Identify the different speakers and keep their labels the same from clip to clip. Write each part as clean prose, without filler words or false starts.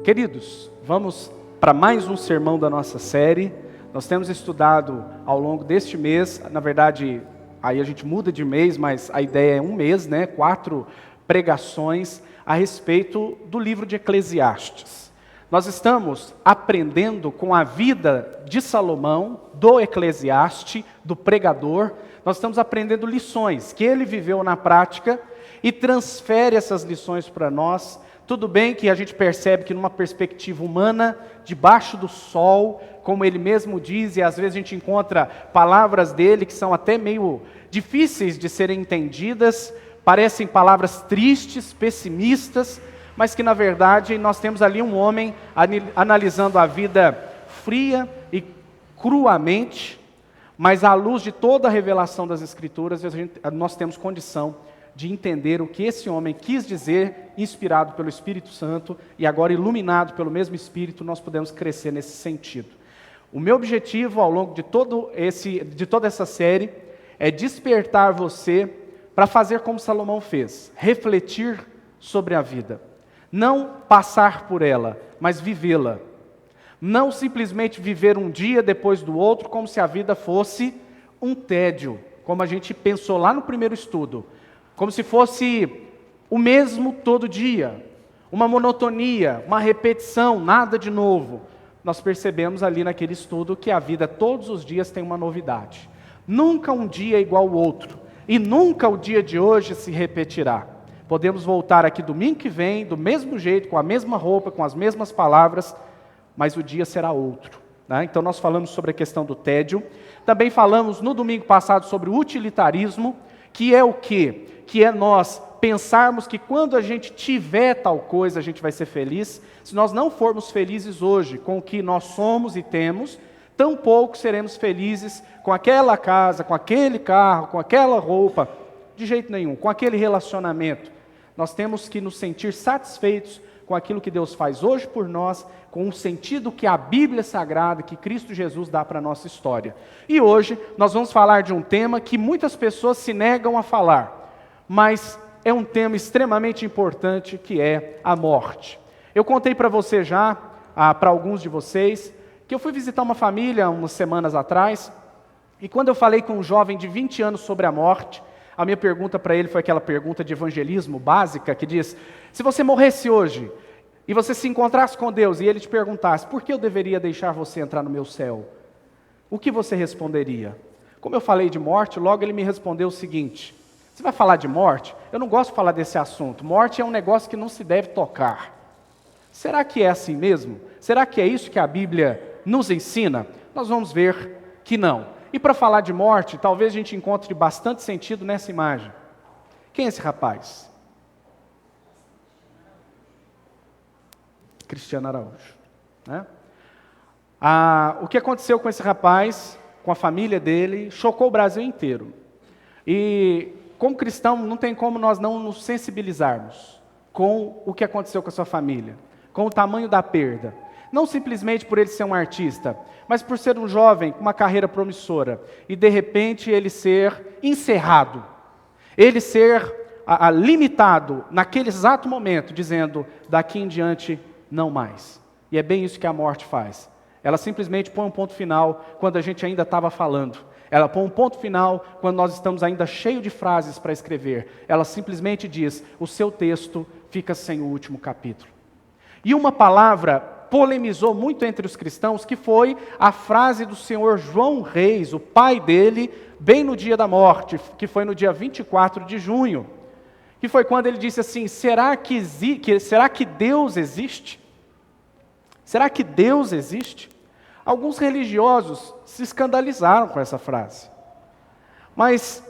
Speaker 1: Queridos, vamos para mais um sermão da nossa série. Nós temos estudado ao longo deste mês, na verdade, aí a gente muda de mês, mas a ideia é um mês, 4 pregações a respeito do livro de Eclesiastes. Nós estamos aprendendo com a vida de Salomão, do Eclesiaste, do pregador. Nós estamos aprendendo lições que ele viveu na prática e transfere essas lições para nós. Tudo bem que a gente percebe que numa perspectiva humana, debaixo do sol, como ele mesmo diz, e às vezes a gente encontra palavras dele que são até meio difíceis de serem entendidas, parecem palavras tristes, pessimistas, mas que na verdade nós temos ali um homem analisando a vida fria e cruamente, mas à luz de toda a revelação das Escrituras, nós temos condição de entender o que esse homem quis dizer, inspirado pelo Espírito Santo, e agora iluminado pelo mesmo Espírito, nós podemos crescer nesse sentido. O meu objetivo ao longo de toda essa série é despertar você para fazer como Salomão fez, refletir sobre a vida. Não passar por ela, mas vivê-la. Não simplesmente viver um dia depois do outro, como se a vida fosse um tédio, como a gente pensou lá no primeiro estudo. Como se fosse o mesmo todo dia, uma monotonia, uma repetição, nada de novo. Nós percebemos ali naquele estudo que a vida todos os dias tem uma novidade. Nunca um dia é igual ao outro, e nunca o dia de hoje se repetirá. Podemos voltar aqui domingo que vem, do mesmo jeito, com a mesma roupa, com as mesmas palavras, mas o dia será outro. Então nós falamos sobre a questão do tédio. Também falamos no domingo passado sobre o utilitarismo, que é o quê? Que é nós pensarmos que quando a gente tiver tal coisa, a gente vai ser feliz. Se nós não formos felizes hoje com o que nós somos e temos, tampouco seremos felizes com aquela casa, com aquele carro, com aquela roupa, de jeito nenhum, com aquele relacionamento. Nós temos que nos sentir satisfeitos com aquilo que Deus faz hoje por nós, com o sentido que a Bíblia Sagrada, que Cristo Jesus dá para a nossa história. E hoje nós vamos falar de um tema que muitas pessoas se negam a falar, mas é um tema extremamente importante, que é a morte. Eu contei para você já, para alguns de vocês, que eu fui visitar uma família umas semanas atrás, e quando eu falei com um jovem de 20 anos sobre a morte, a minha pergunta para ele foi aquela pergunta de evangelismo básica, que diz: se você morresse hoje, e você se encontrasse com Deus, e Ele te perguntasse, por que eu deveria deixar você entrar no meu céu? O que você responderia? Como eu falei de morte, logo ele me respondeu o seguinte: você vai falar de morte? Eu não gosto de falar desse assunto. Morte é um negócio que não se deve tocar. Será que é assim mesmo? Será que é isso que a Bíblia nos ensina? Nós vamos ver que não. E para falar de morte, talvez a gente encontre bastante sentido nessa imagem. Quem é esse rapaz? Cristiano Araújo. O que aconteceu com esse rapaz, com a família dele, chocou o Brasil inteiro. E como cristão, não tem como nós não nos sensibilizarmos com o que aconteceu com a sua família, com o tamanho da perda. Não simplesmente por ele ser um artista, mas por ser um jovem com uma carreira promissora, e de repente ele ser encerrado, ele ser limitado naquele exato momento, dizendo, daqui em diante não mais. E é bem isso que a morte faz. Ela simplesmente põe um ponto final quando a gente ainda estava falando. Ela põe um ponto final quando nós estamos ainda cheios de frases para escrever. Ela simplesmente diz, o seu texto fica sem o último capítulo. E uma palavra polemizou muito entre os cristãos, que foi a frase do senhor João Reis, o pai dele, bem no dia da morte, que foi no dia 24 de junho. Que foi quando ele disse assim, será que Deus existe? Será que Deus existe? Alguns religiosos se escandalizaram com essa frase. Mas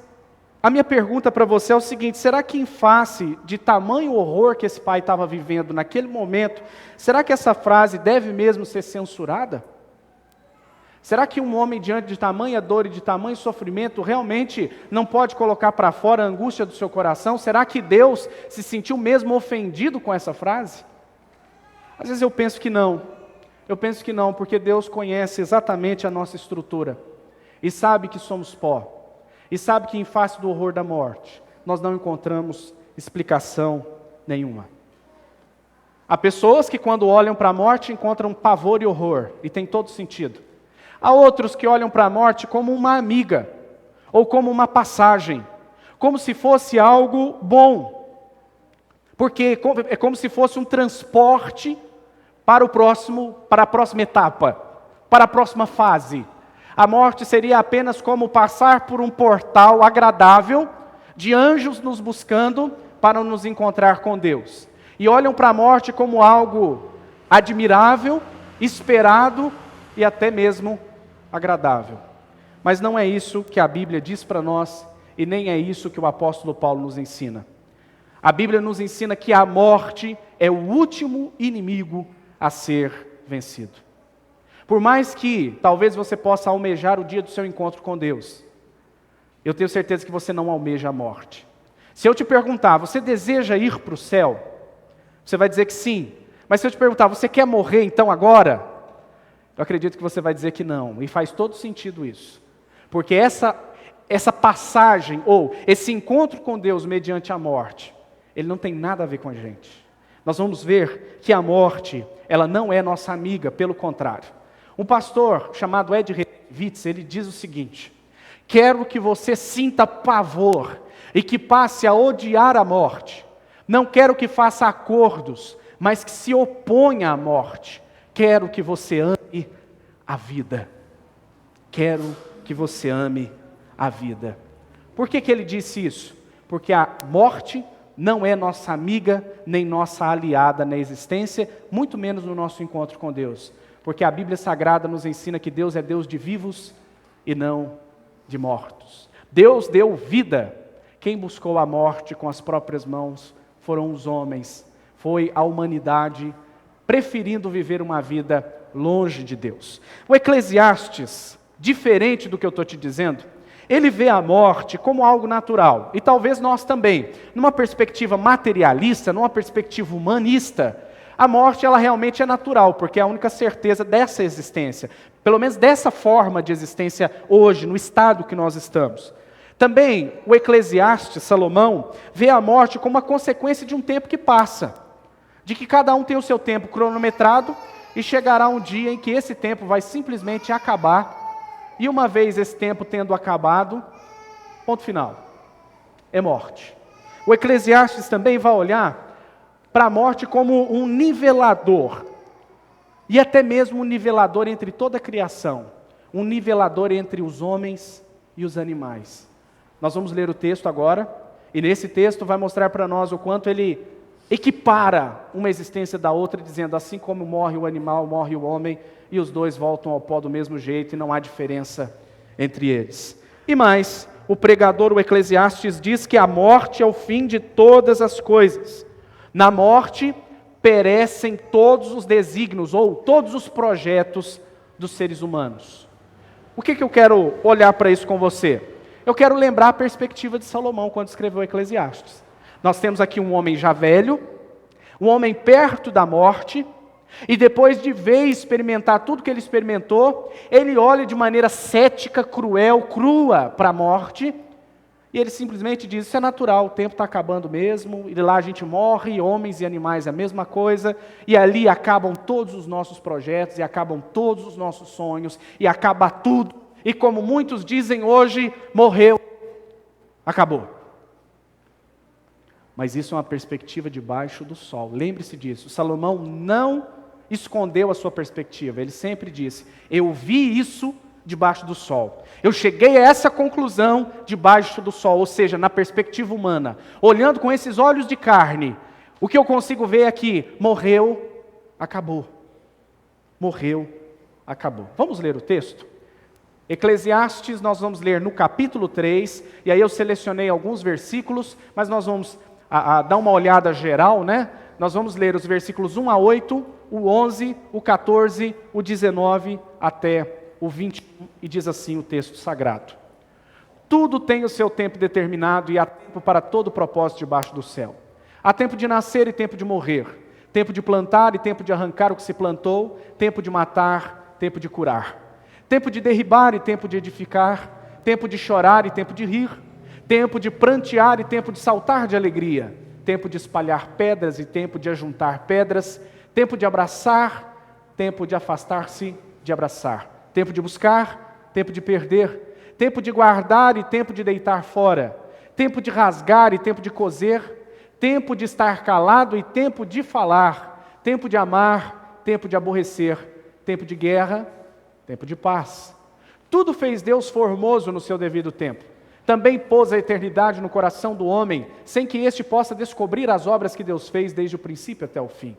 Speaker 1: a minha pergunta para você é o seguinte: será que em face de tamanho horror que esse pai estava vivendo naquele momento, será que essa frase deve mesmo ser censurada? Será que um homem diante de tamanha dor e de tamanho sofrimento realmente não pode colocar para fora a angústia do seu coração? Será que Deus se sentiu mesmo ofendido com essa frase? Às vezes eu penso que não. Eu penso que não, porque Deus conhece exatamente a nossa estrutura e sabe que somos pó. E sabe que em face do horror da morte, nós não encontramos explicação nenhuma. Há pessoas que quando olham para a morte encontram pavor e horror, e tem todo sentido. Há outros que olham para a morte como uma amiga, ou como uma passagem, como se fosse algo bom, porque é como se fosse um transporte para a próxima etapa, para a próxima fase. A morte seria apenas como passar por um portal agradável, de anjos nos buscando para nos encontrar com Deus. E olham para a morte como algo admirável, esperado e até mesmo agradável. Mas não é isso que a Bíblia diz para nós, e nem é isso que o apóstolo Paulo nos ensina. A Bíblia nos ensina que a morte é o último inimigo a ser vencido. Por mais que talvez você possa almejar o dia do seu encontro com Deus, eu tenho certeza que você não almeja a morte. Se eu te perguntar, você deseja ir para o céu? Você vai dizer que sim. Mas se eu te perguntar, você quer morrer então agora? Eu acredito que você vai dizer que não. E faz todo sentido isso. Porque essa passagem, ou esse encontro com Deus mediante a morte, ele não tem nada a ver com a gente. Nós vamos ver que a morte, ela não é nossa amiga, pelo contrário. Um pastor chamado Ed Reitz, ele diz o seguinte: quero que você sinta pavor e que passe a odiar a morte. Não quero que faça acordos, mas que se oponha à morte. Quero que você ame a vida. Quero que você ame a vida. Por que ele disse isso? Porque a morte não é nossa amiga, nem nossa aliada na existência, muito menos no nosso encontro com Deus. Porque a Bíblia Sagrada nos ensina que Deus é Deus de vivos e não de mortos. Deus deu vida. Quem buscou a morte com as próprias mãos foram os homens. Foi a humanidade preferindo viver uma vida longe de Deus. O Eclesiastes, diferente do que eu estou te dizendo, ele vê a morte como algo natural. E talvez nós também, numa perspectiva materialista, numa perspectiva humanista, a morte ela realmente é natural, porque é a única certeza dessa existência. Pelo menos dessa forma de existência hoje, no estado que nós estamos. Também o Eclesiastes, Salomão, vê a morte como uma consequência de um tempo que passa. De que cada um tem o seu tempo cronometrado e chegará um dia em que esse tempo vai simplesmente acabar. E uma vez esse tempo tendo acabado, ponto final, é morte. O Eclesiastes também vai olhar para a morte como um nivelador. E até mesmo um nivelador entre toda a criação. Um nivelador entre os homens e os animais. Nós vamos ler o texto agora, e nesse texto vai mostrar para nós o quanto ele equipara uma existência da outra, dizendo assim como morre o animal, morre o homem, e os dois voltam ao pó do mesmo jeito, e não há diferença entre eles. E mais, o pregador, o Eclesiastes, diz que a morte é o fim de todas as coisas. Na morte, perecem todos os desígnios, ou todos os projetos dos seres humanos. O que eu quero olhar para isso com você? Eu quero lembrar a perspectiva de Salomão quando escreveu Eclesiastes. Nós temos aqui um homem já velho, um homem perto da morte, e depois de ver e experimentar tudo que ele experimentou, ele olha de maneira cética, cruel, crua para a morte, e ele simplesmente diz, isso é natural, o tempo está acabando mesmo, e lá a gente morre, homens e animais é a mesma coisa, e ali acabam todos os nossos projetos, e acabam todos os nossos sonhos, e acaba tudo. E como muitos dizem hoje, morreu, acabou. Mas isso é uma perspectiva debaixo do sol. Lembre-se disso. Salomão não escondeu a sua perspectiva. Ele sempre disse, eu vi isso debaixo do sol. Eu cheguei a essa conclusão debaixo do sol, ou seja, na perspectiva humana. Olhando com esses olhos de carne, o que eu consigo ver é que morreu, acabou. Morreu, acabou. Vamos ler o texto? Eclesiastes, nós vamos ler no capítulo 3, e aí eu selecionei alguns versículos, mas nós vamos dar uma olhada geral, né? Nós vamos ler os versículos 1 a 8, o 11, o 14, o 19 até o 21, e diz assim o texto sagrado. Tudo tem o seu tempo determinado e há tempo para todo propósito debaixo do céu. Há tempo de nascer e tempo de morrer, tempo de plantar e tempo de arrancar o que se plantou, tempo de matar, tempo de curar. Tempo de derribar e tempo de edificar, tempo de chorar e tempo de rir, tempo de prantear e tempo de saltar de alegria, tempo de espalhar pedras e tempo de ajuntar pedras, tempo de abraçar, tempo de afastar-se de abraçar, tempo de buscar, tempo de perder, tempo de guardar e tempo de deitar fora, tempo de rasgar e tempo de coser, tempo de estar calado e tempo de falar, tempo de amar, tempo de aborrecer, tempo de guerra, tempo de paz. Tudo fez Deus formoso no seu devido tempo. Também pôs a eternidade no coração do homem, sem que este possa descobrir as obras que Deus fez desde o princípio até o fim.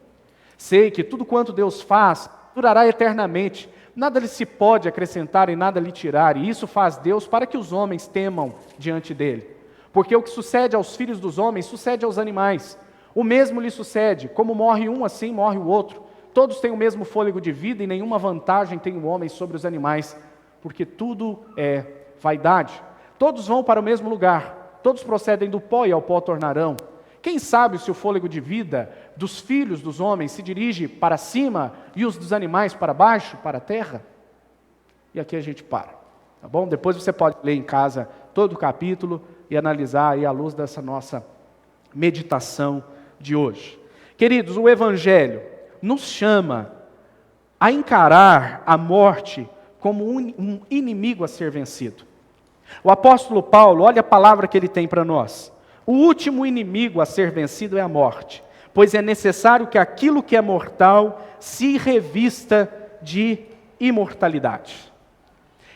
Speaker 1: Sei que tudo quanto Deus faz durará eternamente, nada lhe se pode acrescentar e nada lhe tirar, e isso faz Deus para que os homens temam diante dele. Porque o que sucede aos filhos dos homens, sucede aos animais. O mesmo lhe sucede, como morre um, assim morre o outro. Todos têm o mesmo fôlego de vida e nenhuma vantagem tem o homem sobre os animais, porque tudo é vaidade. Todos vão para o mesmo lugar, todos procedem do pó e ao pó tornarão. Quem sabe se o fôlego de vida dos filhos dos homens se dirige para cima e os dos animais para baixo, para a terra? E aqui a gente para, tá bom? Depois você pode ler em casa todo o capítulo e analisar aí à luz dessa nossa meditação de hoje. Queridos, o Evangelho nos chama a encarar a morte como um inimigo a ser vencido. O apóstolo Paulo, olha a palavra que ele tem para nós. O último inimigo a ser vencido é a morte, pois é necessário que aquilo que é mortal se revista de imortalidade.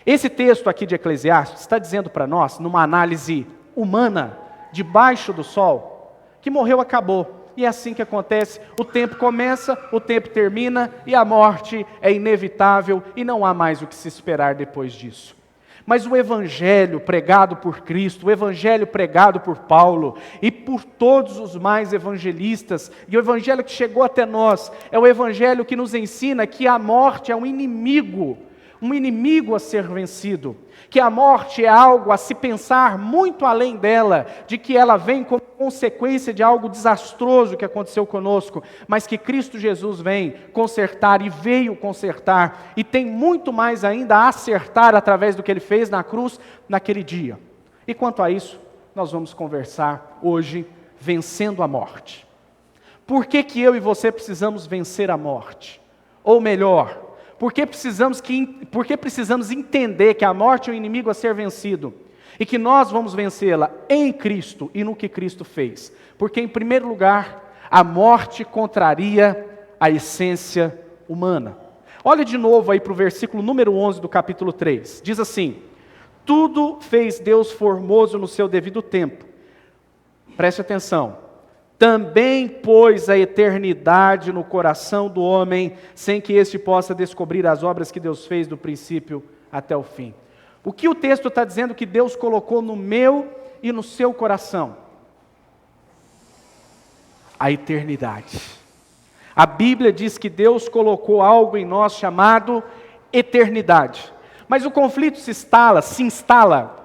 Speaker 1: Esse texto aqui de Eclesiastes está dizendo para nós, numa análise humana, debaixo do sol, que morreu, acabou. E é assim que acontece, o tempo começa, o tempo termina, e a morte é inevitável, e não há mais o que se esperar depois disso. Mas o Evangelho pregado por Cristo, o Evangelho pregado por Paulo e por todos os mais evangelistas, e o Evangelho que chegou até nós, é o Evangelho que nos ensina que a morte é um inimigo a ser vencido, que a morte é algo a se pensar muito além dela, de que ela vem como consequência de algo desastroso que aconteceu conosco, mas que Cristo Jesus vem consertar e veio consertar, e tem muito mais ainda a acertar através do que Ele fez na cruz naquele dia. E quanto a isso, nós vamos conversar hoje, vencendo a morte. Por que que eu e você precisamos vencer a morte? Ou melhor, porque precisamos entender que a morte é um inimigo a ser vencido e que nós vamos vencê-la em Cristo e no que Cristo fez. Porque, em primeiro lugar, a morte contraria a essência humana. Olha de novo aí para o versículo número 11 do capítulo 3. Diz assim: tudo fez Deus formoso no seu devido tempo. Preste atenção. Também pôs a eternidade no coração do homem, sem que este possa descobrir as obras que Deus fez do princípio até o fim. O que o texto está dizendo que Deus colocou no meu e no seu coração? A eternidade. A Bíblia diz que Deus colocou algo em nós chamado eternidade. Mas o conflito se instala,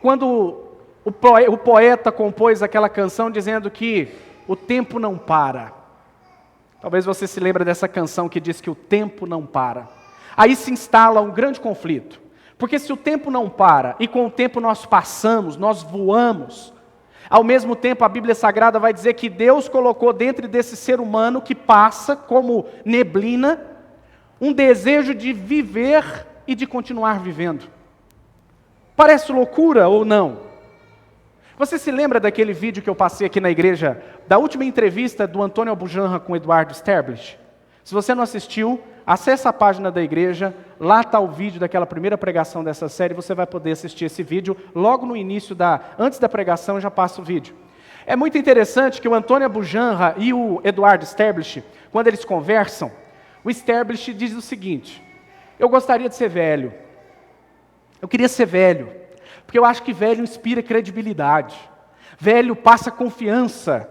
Speaker 1: quando o poeta compôs aquela canção dizendo que o tempo não para. Talvez você se lembre dessa canção que diz que o tempo não para. Aí se instala um grande conflito. Porque se o tempo não para, e com o tempo nós passamos, nós voamos, ao mesmo tempo a Bíblia Sagrada vai dizer que Deus colocou dentro desse ser humano que passa como neblina, um desejo de viver e de continuar vivendo. Parece loucura ou não? Você se lembra daquele vídeo que eu passei aqui na igreja, da última entrevista do Antônio Abujanra com o Eduardo Sterblich? Se você não assistiu, acesse a página da igreja, lá está o vídeo daquela primeira pregação dessa série, você vai poder assistir esse vídeo, logo no início, antes da pregação eu já passo o vídeo. É muito interessante que o Antônio Abujanra e o Eduardo Sterblich, quando eles conversam, o Sterblich diz o seguinte: eu gostaria de ser velho, eu queria ser velho, porque eu acho que velho inspira credibilidade, velho passa confiança.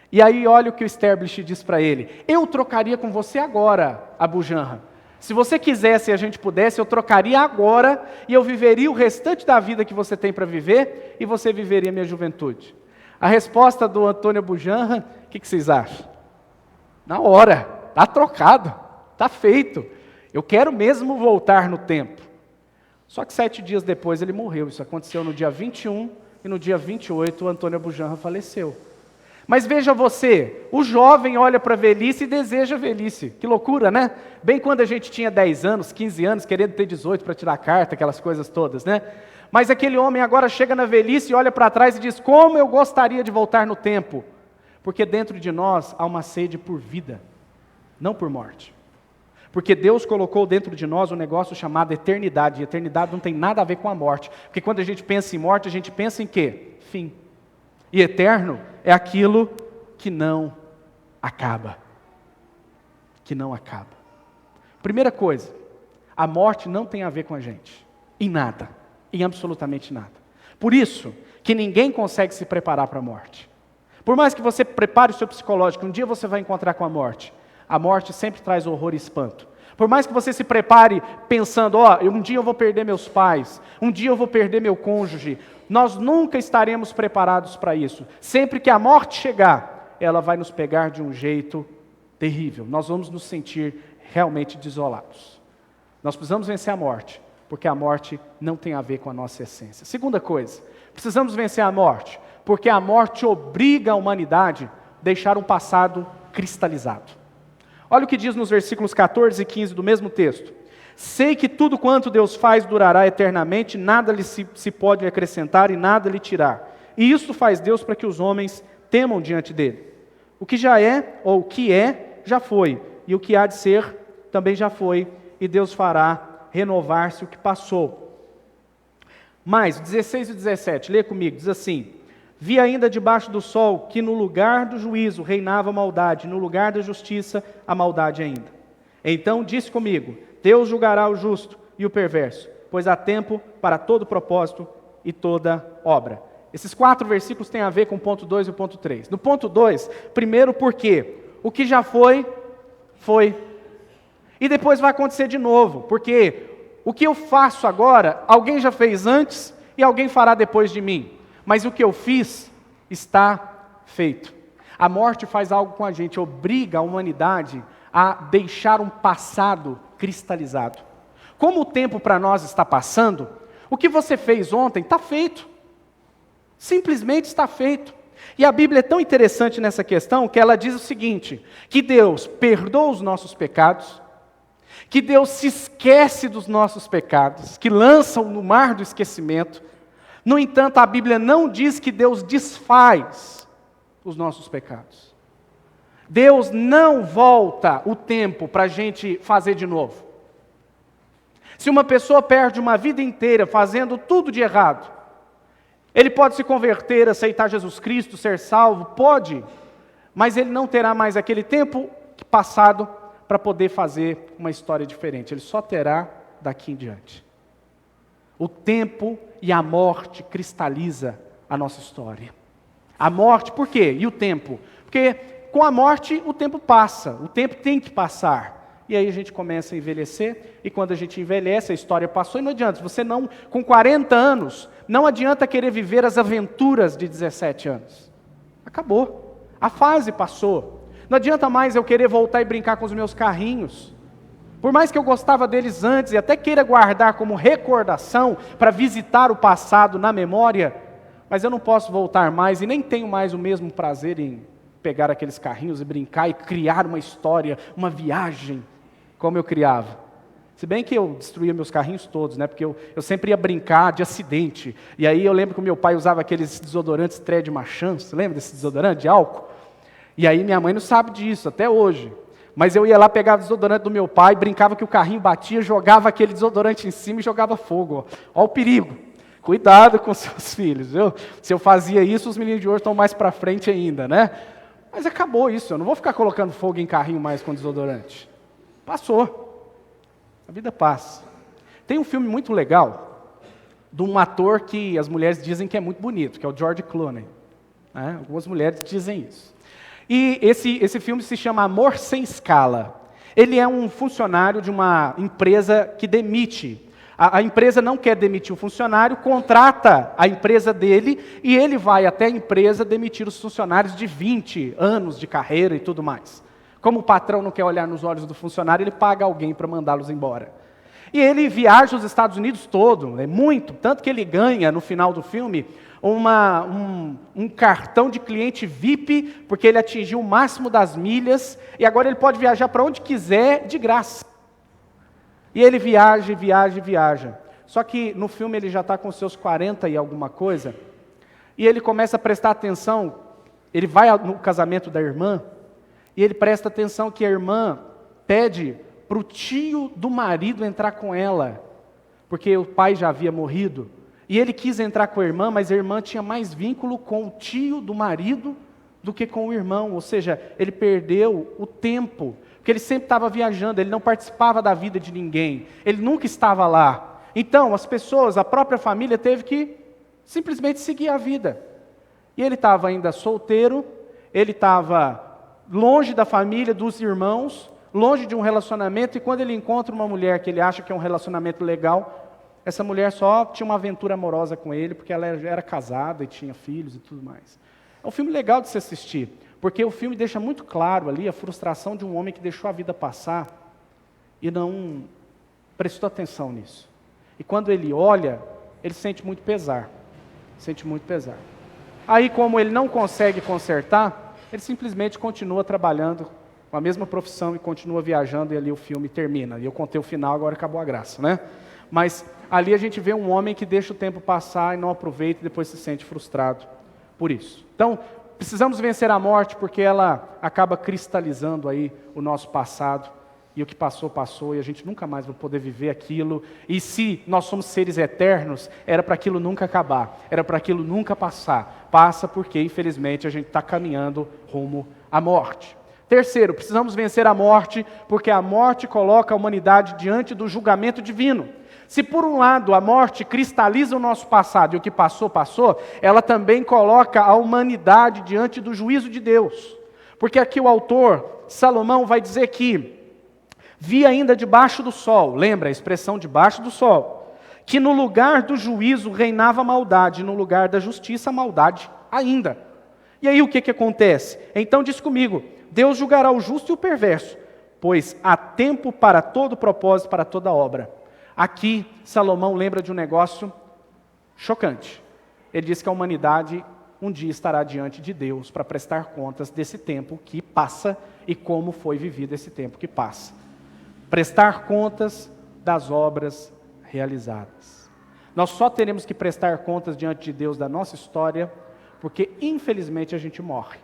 Speaker 1: E aí olha o que o Sterblich diz para ele: eu trocaria com você agora, Abujanra. Se você quisesse e a gente pudesse, eu trocaria agora e eu viveria o restante da vida que você tem para viver e você viveria a minha juventude. A resposta do Antônio Abujanra, o que vocês acham? Na hora, está trocado, está feito. Eu quero mesmo voltar no tempo. Só que 7 dias depois ele morreu. Isso aconteceu no dia 21 e no dia 28 o Antônio Abujanra faleceu. Mas veja você, o jovem olha para a velhice e deseja a velhice. Que loucura, né? Bem quando a gente tinha 10 anos, 15 anos, querendo ter 18 para tirar carta, aquelas coisas todas, né? Mas aquele homem agora chega na velhice e olha para trás e diz: como eu gostaria de voltar no tempo. Porque dentro de nós há uma sede por vida, não por morte. Porque Deus colocou dentro de nós um negócio chamado eternidade. E eternidade não tem nada a ver com a morte. Porque quando a gente pensa em morte, a gente pensa em quê? Fim. E eterno é aquilo que não acaba. Que não acaba. Primeira coisa, a morte não tem a ver com a gente. Em nada. Em absolutamente nada. Por isso que ninguém consegue se preparar para a morte. Por mais que você prepare o seu psicológico, um dia você vai encontrar com a morte sempre traz horror e espanto. Por mais que você se prepare pensando, um dia eu vou perder meus pais, um dia eu vou perder meu cônjuge, nós nunca estaremos preparados para isso. Sempre que a morte chegar, ela vai nos pegar de um jeito terrível. Nós vamos nos sentir realmente desolados. Nós precisamos vencer a morte, porque a morte não tem a ver com a nossa essência. Segunda coisa, precisamos vencer a morte, porque a morte obriga a humanidade a deixar um passado cristalizado. Olha o que diz nos versículos 14 e 15 do mesmo texto. Sei que tudo quanto Deus faz durará eternamente, nada lhe se pode acrescentar e nada lhe tirar. E isso faz Deus para que os homens temam diante dele. O que já é, ou o que é, já foi. E o que há de ser, também já foi. E Deus fará renovar-se o que passou. Mais, 16 e 17, lê comigo, diz assim: vi ainda debaixo do sol que no lugar do juízo reinava a maldade, no lugar da justiça a maldade ainda. Então disse comigo: Deus julgará o justo e o perverso, pois há tempo para todo propósito e toda obra. Esses 4 versículos têm a ver com o ponto 2 e o ponto 3. No ponto 2, primeiro porque o que já foi, foi. E depois vai acontecer de novo, porque o que eu faço agora, alguém já fez antes e alguém fará depois de mim. Mas o que eu fiz está feito. A morte faz algo com a gente, obriga a humanidade a deixar um passado cristalizado. Como o tempo para nós está passando, o que você fez ontem está feito. Simplesmente está feito. E a Bíblia é tão interessante nessa questão que ela diz o seguinte: que Deus perdoa os nossos pecados, que Deus se esquece dos nossos pecados, que lança no mar do esquecimento. No entanto, a Bíblia não diz que Deus desfaz os nossos pecados. Deus não volta o tempo para a gente fazer de novo. Se uma pessoa perde uma vida inteira fazendo tudo de errado, ele pode se converter, aceitar Jesus Cristo, ser salvo, pode, mas ele não terá mais aquele tempo passado para poder fazer uma história diferente. Ele só terá daqui em diante. O tempo e a morte cristaliza a nossa história. A morte, por quê? E o tempo? Porque com a morte o tempo passa, o tempo tem que passar. E aí a gente começa a envelhecer, e quando a gente envelhece, a história passou, e não adianta, você não, com 40 anos, não adianta querer viver as aventuras de 17 anos. Acabou, a fase passou. Não adianta mais eu querer voltar e brincar com os meus carrinhos. Por mais que eu gostava deles antes e até queira guardar como recordação para visitar o passado na memória, mas eu não posso voltar mais e nem tenho mais o mesmo prazer em pegar aqueles carrinhos e brincar e criar uma história, uma viagem, como eu criava. Se bem que eu destruía meus carrinhos todos, né? Porque eu sempre ia brincar de acidente. E aí eu lembro que o meu pai usava aqueles desodorantes Tred Machan, você lembra desse desodorante de álcool? E aí minha mãe não sabe disso, até hoje. Mas eu ia lá, pegava o desodorante do meu pai, brincava que o carrinho batia, jogava aquele desodorante em cima e jogava fogo. Olha o perigo. Cuidado com seus filhos, viu? Se eu fazia isso, os meninos de hoje estão mais para frente ainda, né? Mas acabou isso, eu não vou ficar colocando fogo em carrinho mais com desodorante. Passou. A vida passa. Tem um filme muito legal, de um ator que as mulheres dizem que é muito bonito, que é o George Clooney. Né? Algumas mulheres dizem isso. E esse filme se chama Amor Sem Escala. Ele é um funcionário de uma empresa que demite. A empresa não quer demitir o funcionário, contrata a empresa dele e ele vai até a empresa demitir os funcionários de 20 anos de carreira e tudo mais. Como o patrão não quer olhar nos olhos do funcionário, ele paga alguém para mandá-los embora. E ele viaja os Estados Unidos todo, é muito, tanto que ele ganha no final do filme um cartão de cliente VIP, porque ele atingiu o máximo das milhas, e agora ele pode viajar para onde quiser de graça. E ele viaja, viaja, viaja. Só que no filme ele já está com seus 40 e alguma coisa, e ele começa a prestar atenção, ele vai no casamento da irmã, e ele presta atenção que a irmã pede para o tio do marido entrar com ela, porque o pai já havia morrido, e ele quis entrar com a irmã, mas a irmã tinha mais vínculo com o tio do marido do que com o irmão, ou seja, ele perdeu o tempo, porque ele sempre estava viajando, ele não participava da vida de ninguém, ele nunca estava lá. Então, as pessoas, a própria família teve que simplesmente seguir a vida. E ele estava ainda solteiro, ele estava longe da família, dos irmãos, longe de um relacionamento, e quando ele encontra uma mulher que ele acha que é um relacionamento legal, essa mulher só tinha uma aventura amorosa com ele, porque ela era casada e tinha filhos e tudo mais. É um filme legal de se assistir, porque o filme deixa muito claro ali a frustração de um homem que deixou a vida passar e não prestou atenção nisso. E quando ele olha, ele sente muito pesar. Sente muito pesar. Aí, como ele não consegue consertar, ele simplesmente continua trabalhando com a mesma profissão e continua viajando, e ali o filme termina. E eu contei o final, agora acabou a graça, né? Mas ali a gente vê um homem que deixa o tempo passar e não aproveita e depois se sente frustrado por isso. Então, precisamos vencer a morte porque ela acaba cristalizando aí o nosso passado. E o que passou, passou, e a gente nunca mais vai poder viver aquilo. E se nós somos seres eternos, era para aquilo nunca acabar, era para aquilo nunca passar. Passa porque, infelizmente, a gente está caminhando rumo à morte. Terceiro, precisamos vencer a morte, porque a morte coloca a humanidade diante do julgamento divino. Se por um lado a morte cristaliza o nosso passado, e o que passou, passou, ela também coloca a humanidade diante do juízo de Deus. Porque aqui o autor, Salomão, vai dizer que vi ainda debaixo do sol, lembra a expressão debaixo do sol, que no lugar do juízo reinava a maldade, no lugar da justiça a maldade ainda. E aí o que acontece? Então diz comigo, Deus julgará o justo e o perverso, pois há tempo para todo propósito, para toda obra. Aqui Salomão lembra de um negócio chocante. Ele diz que a humanidade um dia estará diante de Deus para prestar contas desse tempo que passa e como foi vivido esse tempo que passa. Prestar contas das obras realizadas. Nós só teremos que prestar contas diante de Deus da nossa história, porque infelizmente a gente morre.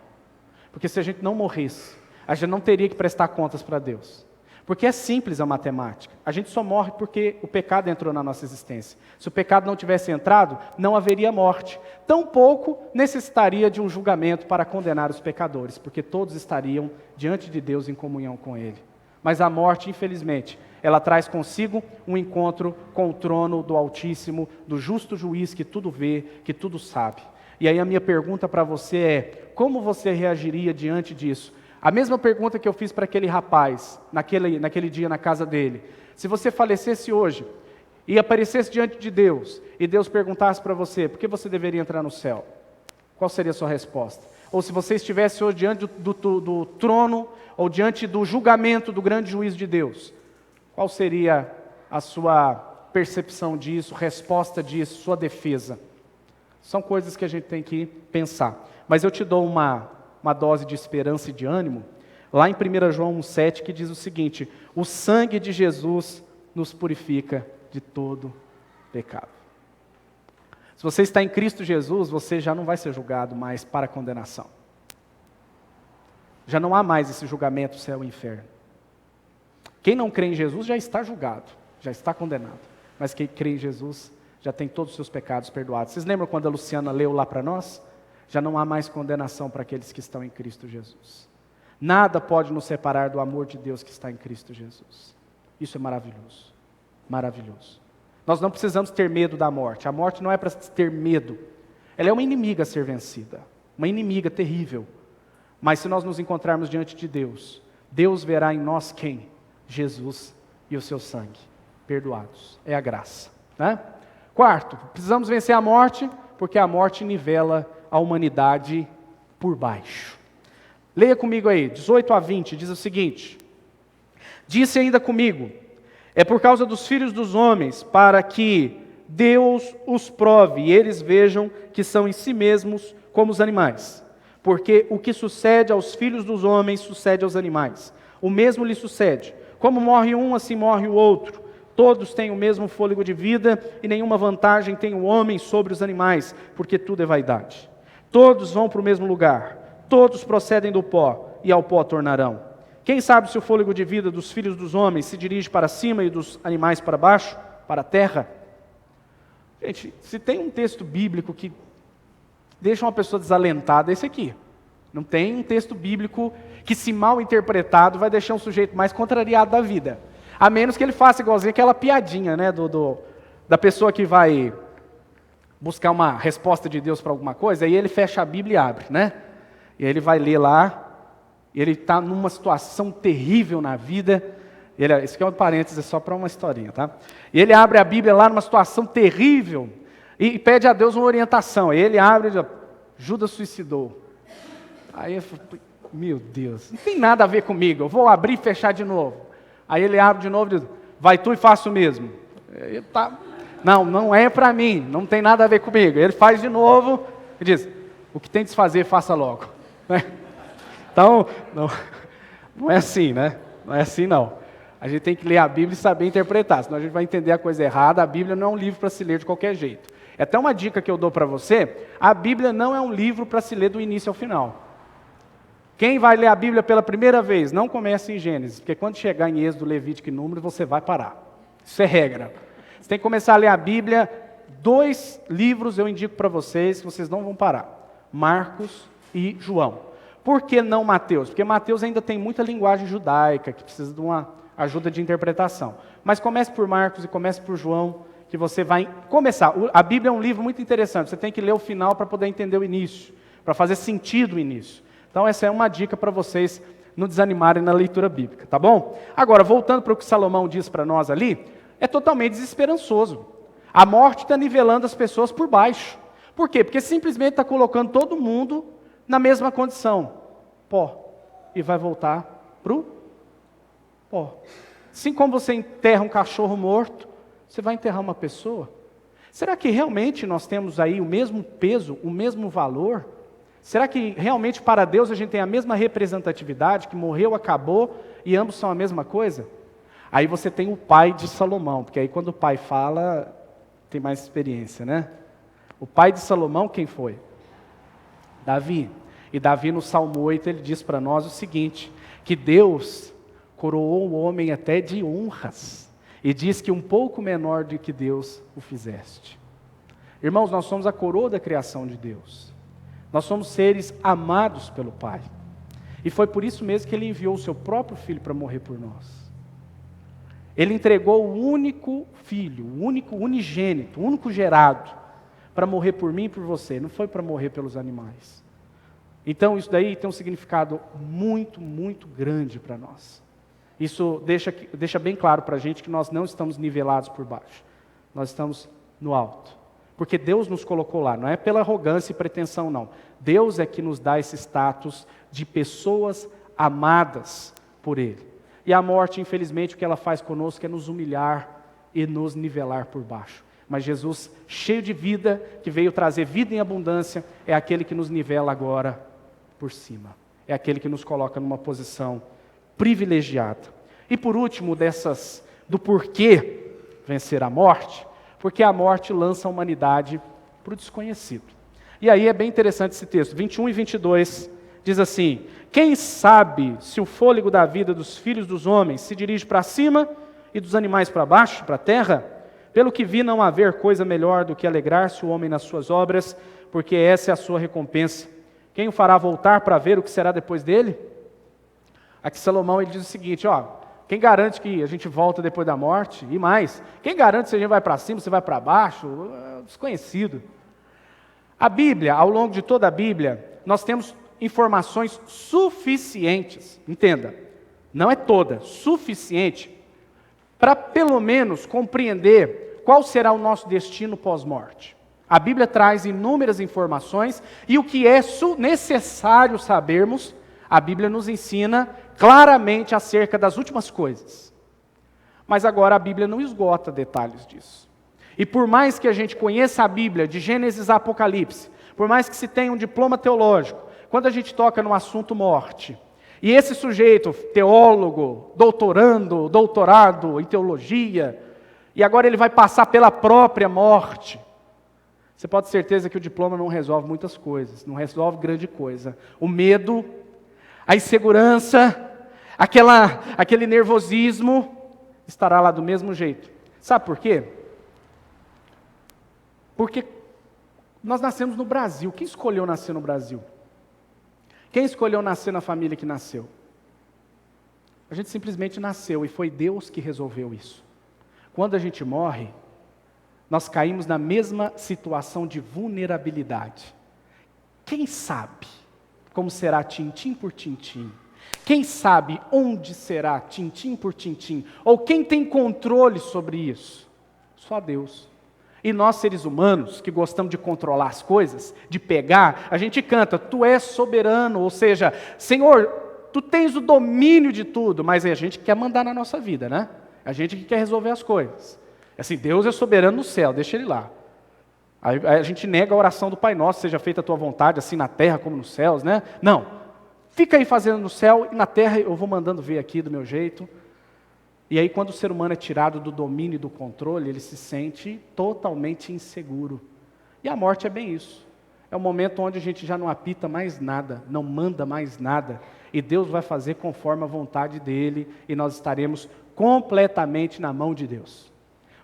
Speaker 1: Porque se a gente não morresse, a gente não teria que prestar contas para Deus. Porque é simples a matemática. A gente só morre porque o pecado entrou na nossa existência. Se o pecado não tivesse entrado, não haveria morte. Tampouco necessitaria de um julgamento para condenar os pecadores, porque todos estariam diante de Deus em comunhão com Ele. Mas a morte, infelizmente, ela traz consigo um encontro com o trono do Altíssimo, do justo juiz que tudo vê, que tudo sabe. E aí a minha pergunta para você é, como você reagiria diante disso? A mesma pergunta que eu fiz para aquele rapaz, naquele dia na casa dele. Se você falecesse hoje e aparecesse diante de Deus, e Deus perguntasse para você, por que você deveria entrar no céu? Qual seria a sua resposta? Ou se você estivesse hoje diante do trono, ou diante do julgamento do grande juízo de Deus, qual seria a sua percepção disso, resposta disso, sua defesa? São coisas que a gente tem que pensar. Mas eu te dou uma dose de esperança e de ânimo, lá em 1 João 1,7, que diz o seguinte, o sangue de Jesus nos purifica de todo pecado. Se você está em Cristo Jesus, você já não vai ser julgado mais para condenação. Já não há mais esse julgamento, céu e inferno. Quem não crê em Jesus já está julgado, já está condenado. Mas quem crê em Jesus já tem todos os seus pecados perdoados. Vocês lembram quando a Luciana leu lá para nós? Já não há mais condenação para aqueles que estão em Cristo Jesus. Nada pode nos separar do amor de Deus que está em Cristo Jesus. Isso é maravilhoso, maravilhoso. Nós não precisamos ter medo da morte. A morte não é para ter medo. Ela é uma inimiga a ser vencida, uma inimiga terrível. Mas se nós nos encontrarmos diante de Deus, Deus verá em nós quem? Jesus e o seu sangue, perdoados. É a graça, né? Quarto, precisamos vencer a morte, porque a morte nivela a humanidade por baixo. Leia comigo aí, 18 a 20, diz o seguinte, disse ainda comigo, É por causa dos filhos dos homens, para que Deus os prove e eles vejam que são em si mesmos como os animais. Porque o que sucede aos filhos dos homens sucede aos animais. O mesmo lhe sucede. Como morre um, assim morre o outro. Todos têm o mesmo fôlego de vida e nenhuma vantagem tem o homem sobre os animais, porque tudo é vaidade. Todos vão para o mesmo lugar. Todos procedem do pó e ao pó tornarão. Quem sabe se o fôlego de vida dos filhos dos homens se dirige para cima e dos animais para baixo, para a terra? Gente, se tem um texto bíblico que deixa uma pessoa desalentada, é esse aqui. Não tem um texto bíblico que, se mal interpretado, vai deixar um sujeito mais contrariado da vida. A menos que ele faça igualzinho aquela piadinha, né, da pessoa que vai buscar uma resposta de Deus para alguma coisa, aí ele fecha a Bíblia e abre, né? E aí ele vai ler lá, e ele está numa situação terrível na vida. Isso aqui é um parênteses só para uma historinha, tá? E ele abre a Bíblia lá numa situação terrível e pede a Deus uma orientação. Aí ele abre e diz: Judas suicidou. Aí eu falo: meu Deus, não tem nada a ver comigo, eu vou abrir e fechar de novo. Aí ele abre de novo e diz: vai tu e faça o mesmo. Não é para mim, não tem nada a ver comigo. Ele faz de novo e diz: o que tem de se fazer, faça logo. Então, não é assim, né? Não é assim não. A gente tem que ler a Bíblia e saber interpretar, senão a gente vai entender a coisa errada. A Bíblia não é um livro para se ler de qualquer jeito. É até uma dica que eu dou para você: a Bíblia não é um livro para se ler do início ao final. Quem vai ler a Bíblia pela primeira vez, não comece em Gênesis, porque quando chegar em Êxodo, Levítico e Números, você vai parar. Isso é regra. Você tem que começar a ler a Bíblia. 2 livros eu indico para vocês, que vocês não vão parar: Marcos e João. Por que não Mateus? Porque Mateus ainda tem muita linguagem judaica, que precisa de uma ajuda de interpretação. Mas comece por Marcos e comece por João, que você vai começar. A Bíblia é um livro muito interessante, você tem que ler o final para poder entender o início, para fazer sentido o início. Então essa é uma dica para vocês não desanimarem na leitura bíblica, tá bom? Agora, voltando para o que Salomão diz para nós ali, é totalmente desesperançoso. A morte está nivelando as pessoas por baixo. Por quê? Porque simplesmente está colocando todo mundo na mesma condição, pó, e vai voltar para o pó. Assim como você enterra um cachorro morto, você vai enterrar uma pessoa. Será que realmente nós temos aí o mesmo peso, o mesmo valor? Será que realmente para Deus a gente tem a mesma representatividade, que morreu, acabou, e ambos são a mesma coisa? Aí você tem o pai de Salomão, porque aí quando o pai fala, tem mais experiência, né? O pai de Salomão, quem foi? Davi. E Davi, no Salmo 8, ele diz para nós o seguinte: que Deus coroou o homem até de honras, e diz que um pouco menor do que Deus o fizeste. Irmãos, nós somos a coroa da criação de Deus. Nós somos seres amados pelo Pai. E foi por isso mesmo que Ele enviou o seu próprio Filho para morrer por nós. Ele entregou o único Filho, o único unigênito, o único gerado, para morrer por mim e por você. Não foi para morrer pelos animais. Então isso daí tem um significado muito, muito grande para nós. Isso deixa bem claro para a gente que nós não estamos nivelados por baixo. Nós estamos no alto. Porque Deus nos colocou lá, não é pela arrogância e pretensão, não. Deus é que nos dá esse status de pessoas amadas por Ele. E a morte, infelizmente, o que ela faz conosco é nos humilhar e nos nivelar por baixo. Mas Jesus, cheio de vida, que veio trazer vida em abundância, é aquele que nos nivela agora por cima. É aquele que nos coloca numa posição privilegiada. E por último, do porquê vencer a morte, porque a morte lança a humanidade para o desconhecido. E aí é bem interessante esse texto, 21 e 22, diz assim: quem sabe se o fôlego da vida dos filhos dos homens se dirige para cima e dos animais para baixo, para a terra? Pelo que vi, não haver coisa melhor do que alegrar-se o homem nas suas obras, porque essa é a sua recompensa. Quem o fará voltar para ver o que será depois dele? Aqui Salomão ele diz o seguinte, quem garante que a gente volta depois da morte? E mais, quem garante se a gente vai para cima, se vai para baixo? Desconhecido. A Bíblia, ao longo de toda a Bíblia, nós temos informações suficientes, entenda, não é toda, suficiente, para pelo menos compreender qual será o nosso destino pós-morte. A Bíblia traz inúmeras informações e o que é necessário sabermos, a Bíblia nos ensina claramente acerca das últimas coisas. Mas agora a Bíblia não esgota detalhes disso. E por mais que a gente conheça a Bíblia, de Gênesis a Apocalipse, por mais que se tenha um diploma teológico, quando a gente toca no assunto morte, e esse sujeito, teólogo, doutorado em teologia, e agora ele vai passar pela própria morte, você pode ter certeza que o diploma não resolve muitas coisas, não resolve grande coisa. O medo, a insegurança, aquele nervosismo, estará lá do mesmo jeito. Sabe por quê? Porque nós nascemos no Brasil. Quem escolheu nascer no Brasil? Quem escolheu nascer na família que nasceu? A gente simplesmente nasceu e foi Deus que resolveu isso. Quando a gente morre, nós caímos na mesma situação de vulnerabilidade. Quem sabe como será tintim por tintim? Quem sabe onde será tintim por tintim? Ou quem tem controle sobre isso? Só Deus. E nós, seres humanos, que gostamos de controlar as coisas, de pegar, a gente canta, Tu és soberano, ou seja, Senhor, Tu tens o domínio de tudo, mas a gente quer mandar na nossa vida, né? A gente que quer resolver as coisas. Assim, Deus é soberano no céu, deixa Ele lá. Aí a gente nega a oração do Pai Nosso, seja feita a Tua vontade, assim na terra como nos céus, né? Não, fica aí fazendo no céu, e na terra eu vou mandando ver aqui do meu jeito. E aí quando o ser humano é tirado do domínio e do controle, ele se sente totalmente inseguro. E a morte é bem isso. É o momento onde a gente já não apita mais nada, não manda mais nada, e Deus vai fazer conforme a vontade dEle, e nós estaremos completamente na mão de Deus.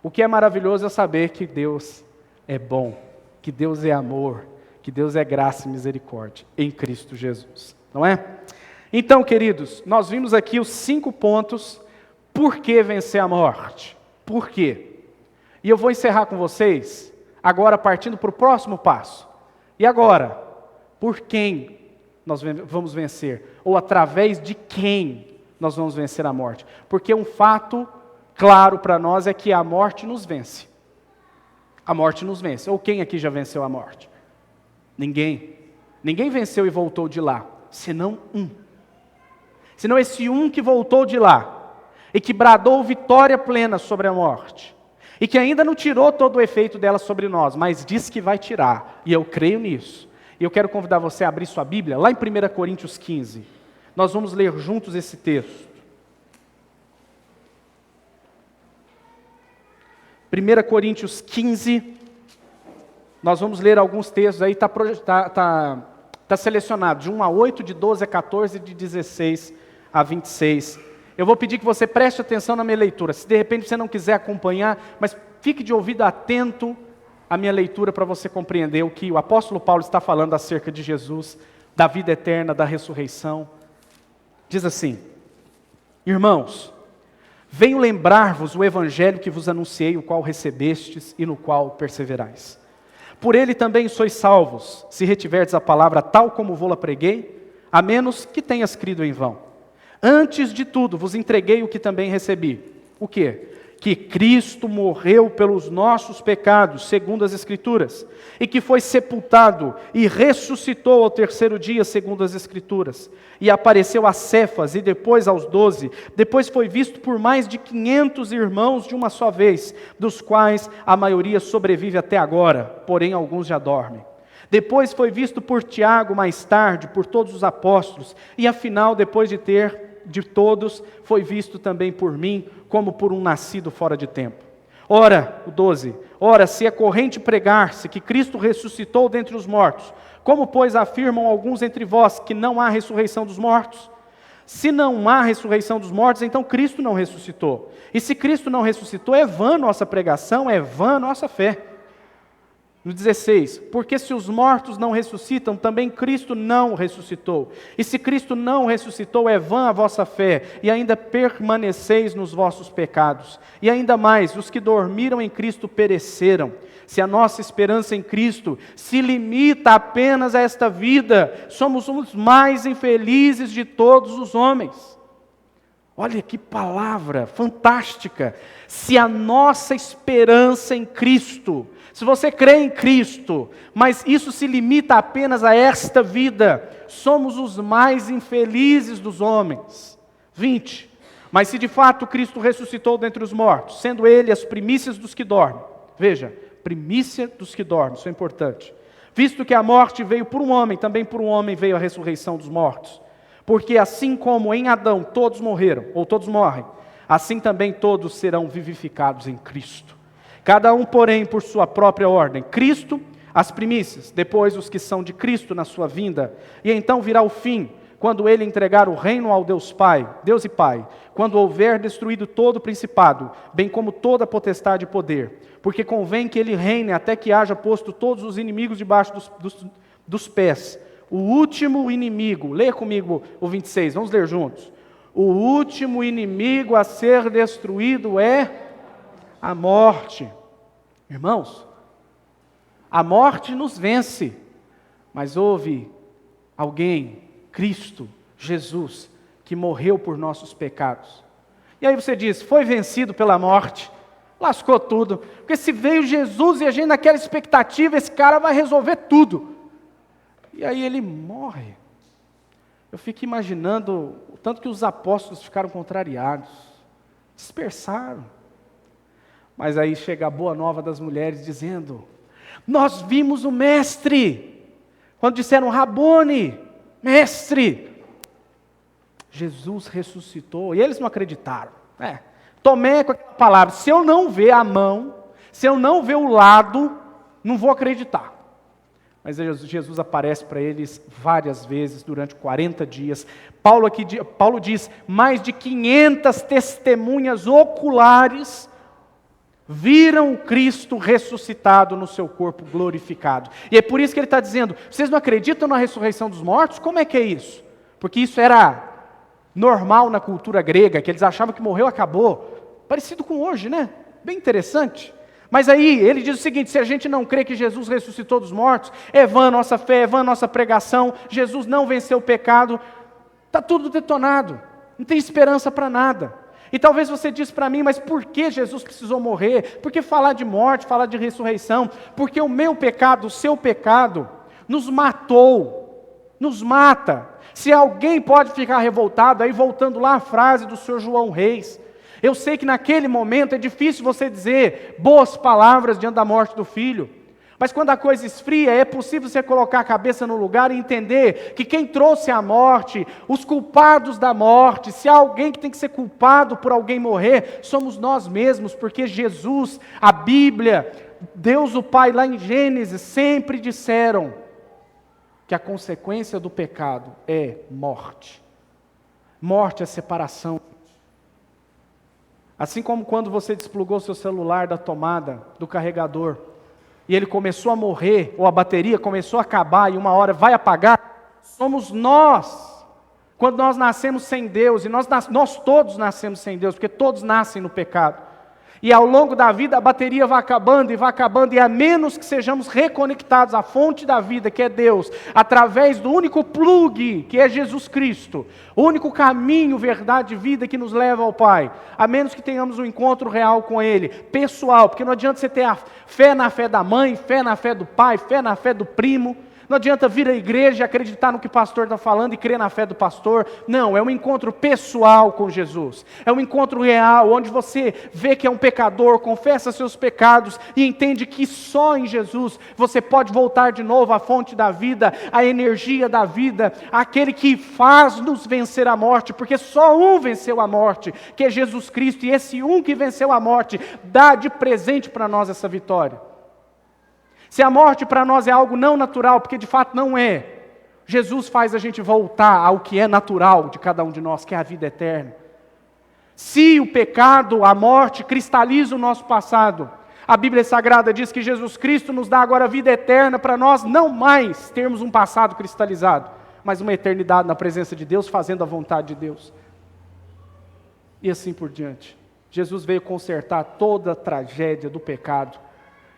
Speaker 1: O que é maravilhoso é saber que Deus é bom, que Deus é amor, que Deus é graça e misericórdia em Cristo Jesus, não é? Então, queridos, nós vimos aqui os 5 pontos. Por que vencer a morte? Por quê? E eu vou encerrar com vocês, agora partindo para o próximo passo. E agora, por quem nós vamos vencer? Ou através de quem nós vamos vencer a morte? Porque um fato claro para nós é que a morte nos vence. A morte nos vence. Ou quem aqui já venceu a morte? Ninguém. Ninguém venceu e voltou de lá, senão um. Senão esse um que voltou de lá, e que bradou vitória plena sobre a morte, e que ainda não tirou todo o efeito dela sobre nós, mas diz que vai tirar, e eu creio nisso. E eu quero convidar você a abrir sua Bíblia, lá em 1 Coríntios 15, nós vamos ler juntos esse texto. 1 Coríntios 15, nós vamos ler alguns textos aí, está selecionado, de 1 a 8, de 12 a 14, de 16 a 26. Eu vou pedir que você preste atenção na minha leitura. Se de repente você não quiser acompanhar, mas fique de ouvido atento à minha leitura para você compreender o que o apóstolo Paulo está falando acerca de Jesus, da vida eterna, da ressurreição. Diz assim: Irmãos, venho lembrar-vos o evangelho que vos anunciei, o qual recebestes e no qual perseverais. Por ele também sois salvos, se retiverdes a palavra tal como vou-la preguei, a menos que tenhas crido em vão. Antes de tudo, vos entreguei o que também recebi. O quê? Que Cristo morreu pelos nossos pecados, segundo as Escrituras, e que foi sepultado e ressuscitou ao 3º dia, segundo as Escrituras, e apareceu a Cefas e depois aos 12, depois foi visto por mais de 500 irmãos de uma só vez, dos quais a maioria sobrevive até agora, porém alguns já dormem. Depois foi visto por Tiago mais tarde, por todos os apóstolos, e afinal, depois de todos, foi visto também por mim, como por um nascido fora de tempo. Ora, o 12, ora, se é corrente pregar-se que Cristo ressuscitou dentre os mortos, como, pois, afirmam alguns entre vós que não há ressurreição dos mortos? Se não há ressurreição dos mortos, então Cristo não ressuscitou. E se Cristo não ressuscitou, é vã nossa pregação, é vã nossa fé. No 16, porque se os mortos não ressuscitam, também Cristo não ressuscitou. E se Cristo não ressuscitou, é vã a vossa fé, e ainda permaneceis nos vossos pecados. E ainda mais, os que dormiram em Cristo pereceram. Se a nossa esperança em Cristo se limita apenas a esta vida, somos os mais infelizes de todos os homens. Olha que palavra fantástica! Se a nossa esperança em Cristo, se você crê em Cristo, mas isso se limita apenas a esta vida, somos os mais infelizes dos homens. 20. Mas se de fato Cristo ressuscitou dentre os mortos, sendo Ele as primícias dos que dormem, veja, primícia dos que dormem, isso é importante. Visto que a morte veio por um homem, também por um homem veio a ressurreição dos mortos. Porque assim como em Adão todos morreram, ou todos morrem, assim também todos serão vivificados em Cristo. Cada um, porém, por sua própria ordem. Cristo, as primícias, depois os que são de Cristo na sua vinda. E então virá o fim, quando Ele entregar o reino ao Deus e Pai, quando houver destruído todo o principado, bem como toda a potestade e poder. Porque convém que Ele reine até que haja posto todos os inimigos debaixo dos pés. O último inimigo, leia comigo o 26, vamos ler juntos. O último inimigo a ser destruído é a morte. Irmãos, a morte nos vence, mas houve alguém, Cristo, Jesus, que morreu por nossos pecados. E aí você diz, foi vencido pela morte, lascou tudo, porque se veio Jesus e a gente naquela expectativa, esse cara vai resolver tudo. E aí ele morre. Eu fico imaginando o tanto que os apóstolos ficaram contrariados, dispersaram. Mas aí chega a boa nova das mulheres dizendo, nós vimos o mestre, quando disseram Rabone, mestre, Jesus ressuscitou, e eles não acreditaram. Tomé com aquela palavra, se eu não ver a mão, se eu não ver o lado, não vou acreditar. Mas Jesus aparece para eles várias vezes durante 40 dias. Paulo diz, mais de 500 testemunhas oculares viram o Cristo ressuscitado no seu corpo glorificado. E é por isso que ele está dizendo, vocês não acreditam na ressurreição dos mortos? Como é que é isso? Porque isso era normal na cultura grega, que eles achavam que morreu, acabou. Parecido com hoje, né? Bem interessante. Mas aí ele diz o seguinte, se a gente não crê que Jesus ressuscitou dos mortos, é vã a nossa fé, é vã a nossa pregação, Jesus não venceu o pecado, está tudo detonado, não tem esperança para nada. E talvez você diz para mim, mas por que Jesus precisou morrer? Por que falar de morte, falar de ressurreição? Porque o meu pecado, o seu pecado, nos matou, nos mata. Se alguém pode ficar revoltado, aí voltando lá à frase do Sr. João Reis, eu sei que naquele momento é difícil você dizer boas palavras diante da morte do filho, mas quando a coisa esfria, é possível você colocar a cabeça no lugar e entender que quem trouxe a morte, os culpados da morte, se há alguém que tem que ser culpado por alguém morrer, somos nós mesmos, porque Jesus, a Bíblia, Deus o Pai lá em Gênesis, sempre disseram que a consequência do pecado é morte. Morte é separação. Assim como quando você desplugou seu celular da tomada, do carregador, e ele começou a morrer, ou a bateria começou a acabar, e uma hora vai apagar, somos nós. Quando nós nascemos sem Deus, e nós todos nascemos sem Deus, porque todos nascem no pecado. E ao longo da vida a bateria vai acabando, e a menos que sejamos reconectados à fonte da vida, que é Deus, através do único plug, que é Jesus Cristo, o único caminho, verdade e vida que nos leva ao Pai, a menos que tenhamos um encontro real com Ele, pessoal, porque não adianta você ter a fé na fé da mãe, fé na fé do pai, fé na fé do primo, não adianta vir à igreja e acreditar no que o pastor está falando e crer na fé do pastor. Não, é um encontro pessoal com Jesus. É um encontro real, onde você vê que é um pecador, confessa seus pecados e entende que só em Jesus você pode voltar de novo à fonte da vida, à energia da vida, aquele que faz nos vencer a morte, porque só um venceu a morte, que é Jesus Cristo, e esse um que venceu a morte dá de presente para nós essa vitória. Se a morte para nós é algo não natural, porque de fato não é, Jesus faz a gente voltar ao que é natural de cada um de nós, que é a vida eterna. Se o pecado, a morte, cristaliza o nosso passado, a Bíblia Sagrada diz que Jesus Cristo nos dá agora a vida eterna para nós não mais termos um passado cristalizado, mas uma eternidade na presença de Deus, fazendo a vontade de Deus. E assim por diante. Jesus veio consertar toda a tragédia do pecado,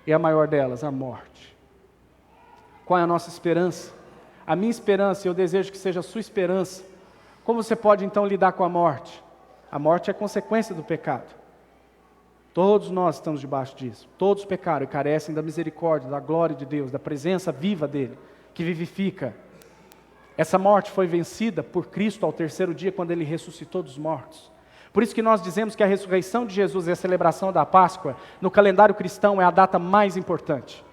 Speaker 1: e a maior delas, a morte. Qual é a nossa esperança? A minha esperança, e eu desejo que seja a sua esperança. Como você pode então lidar com a morte? A morte é consequência do pecado. Todos nós estamos debaixo disso. Todos pecaram e carecem da misericórdia, da glória de Deus, da presença viva dEle, que vivifica. Essa morte foi vencida por Cristo ao terceiro dia, quando Ele ressuscitou dos mortos. Por isso que nós dizemos que a ressurreição de Jesus e a celebração da Páscoa, no calendário cristão, é a data mais importante.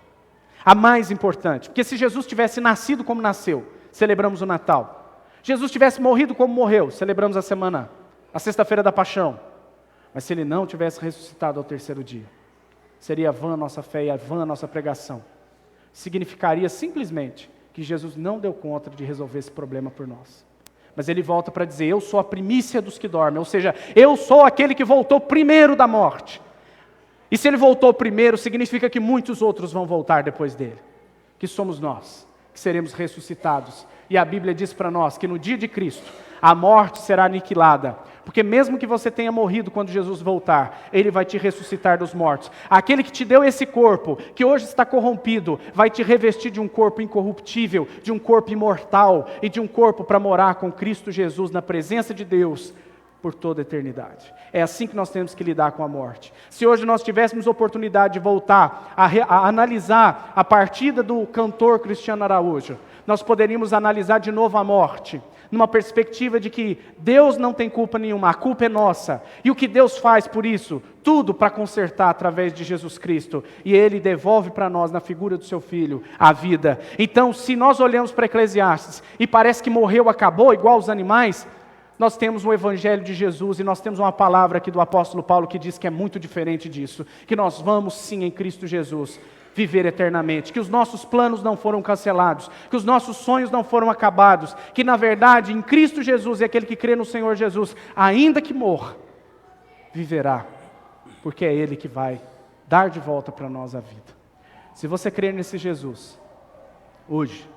Speaker 1: A mais importante. Porque se Jesus tivesse nascido como nasceu, celebramos o Natal. Jesus tivesse morrido como morreu, celebramos a sexta-feira da Paixão. Mas se ele não tivesse ressuscitado ao terceiro dia, seria vã a nossa fé e vã a nossa pregação. Significaria simplesmente que Jesus não deu conta de resolver esse problema por nós. Mas ele volta para dizer, eu sou a primícia dos que dormem, ou seja, eu sou aquele que voltou primeiro da morte. E se ele voltou primeiro, significa que muitos outros vão voltar depois dele. Que somos nós, que seremos ressuscitados. E a Bíblia diz para nós que no dia de Cristo, a morte será aniquilada. Porque mesmo que você tenha morrido quando Jesus voltar, Ele vai te ressuscitar dos mortos. Aquele que te deu esse corpo, que hoje está corrompido, vai te revestir de um corpo incorruptível, de um corpo imortal e de um corpo para morar com Cristo Jesus na presença de Deus por toda a eternidade. É assim que nós temos que lidar com a morte. Se hoje nós tivéssemos oportunidade de voltar a analisar a partida do cantor Cristiano Araújo, nós poderíamos analisar de novo a morte, numa perspectiva de que Deus não tem culpa nenhuma, a culpa é nossa. E o que Deus faz por isso? Tudo para consertar através de Jesus Cristo. E Ele devolve para nós, na figura do Seu Filho, a vida. Então, se nós olhamos para Eclesiastes e parece que morreu, acabou, igual os animais, nós temos o Evangelho de Jesus e nós temos uma palavra aqui do apóstolo Paulo que diz que é muito diferente disso. Que nós vamos sim em Cristo Jesus viver eternamente, que os nossos planos não foram cancelados, que os nossos sonhos não foram acabados, que na verdade em Cristo Jesus e aquele que crê no Senhor Jesus, ainda que morra, viverá, porque é Ele que vai dar de volta para nós a vida. Se você crer nesse Jesus, hoje,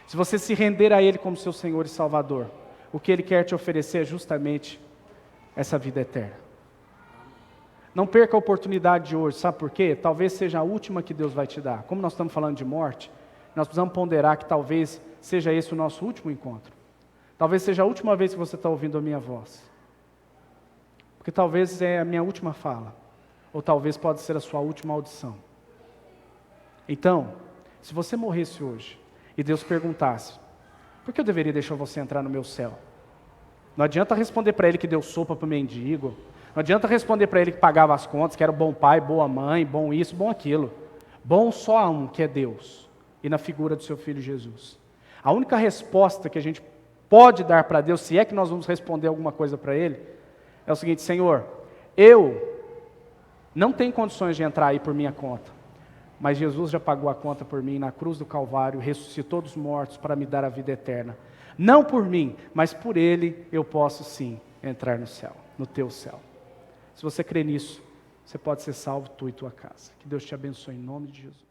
Speaker 1: se você se render a Ele como seu Senhor e Salvador, o que Ele quer te oferecer é justamente essa vida eterna. Não perca a oportunidade de hoje, sabe por quê? Talvez seja a última que Deus vai te dar. Como nós estamos falando de morte, nós precisamos ponderar que talvez seja esse o nosso último encontro. Talvez seja a última vez que você está ouvindo a minha voz. Porque talvez é a minha última fala. Ou talvez pode ser a sua última audição. Então, se você morresse hoje e Deus perguntasse, por que eu deveria deixar você entrar no meu céu? Não adianta responder para Ele que deu sopa para o mendigo. Não adianta responder para Ele que pagava as contas, que era bom pai, boa mãe, bom isso, bom aquilo. Bom só há um, que é Deus, e na figura do Seu Filho Jesus. A única resposta que a gente pode dar para Deus, se é que nós vamos responder alguma coisa para Ele, é o seguinte: Senhor, eu não tenho condições de entrar aí por minha conta, mas Jesus já pagou a conta por mim na cruz do Calvário, ressuscitou dos mortos para me dar a vida eterna. Não por mim, mas por Ele eu posso sim entrar no céu, no teu céu. Se você crê nisso, você pode ser salvo, tu e tua casa. Que Deus te abençoe em nome de Jesus.